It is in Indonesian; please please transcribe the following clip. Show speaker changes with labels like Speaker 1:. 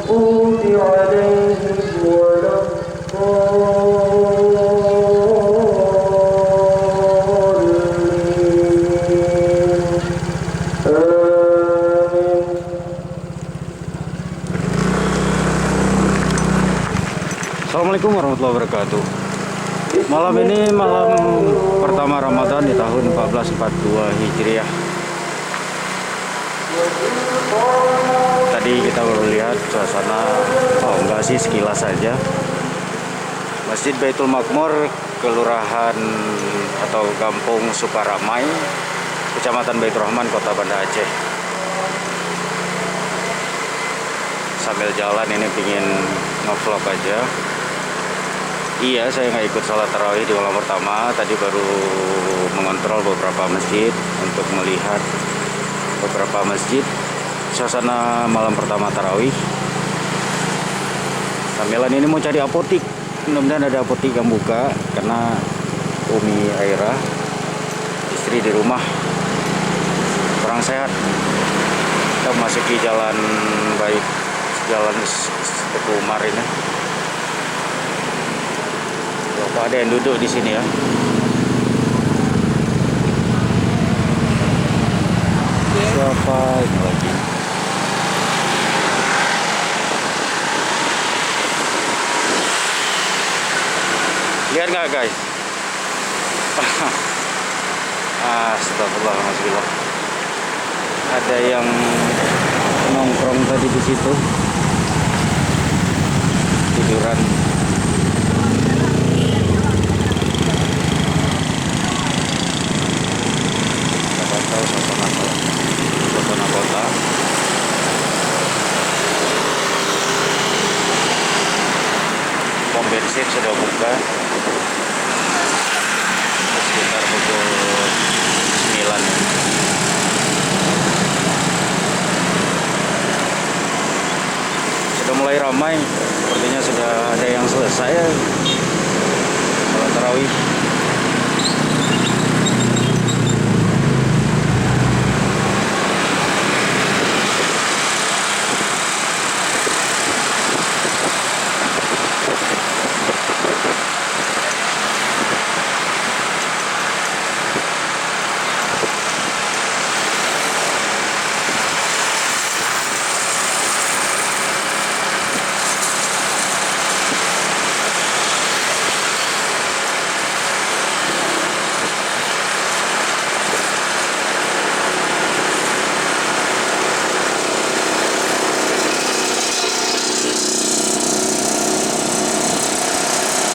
Speaker 1: المغضوب عليهم ولا الضالين آمين.
Speaker 2: Assalamualaikum warahmatullahi wabarakatuh. Malam ini malam pertama Ramadan di tahun 1442 Hijriah. Tadi kita baru lihat suasana, enggak sih, sekilas saja. Masjid Baitul Makmur, Kelurahan atau Kampung Sukaramai, Kecamatan Baitur Rahman, Kota Banda Aceh. Sambil jalan ini pingin nge-vlog aja. Iya, saya nggak ikut sholat tarawih di malam pertama. Tadi baru mengontrol beberapa masjid untuk melihat beberapa masjid suasana malam pertama tarawih. Sambilan ini mau cari apotik. Mudah-mudahan ada apotik yang buka karena Umi Aira, istri di rumah, kurang sehat. Kita memasuki jalan baik, jalan Teguh Umar ini. Bapak ada yang duduk di sini ya. Siapa ini lagi? Lihat nggak guys? Astagfirullahaladzim. Ada yang nongkrong tadi di situ, tiduran. Suasana kota. Pom bensin sudah buka sekitar pukul 9. Sudah mulai ramai, sepertinya sudah ada yang selesai sholat tarawih.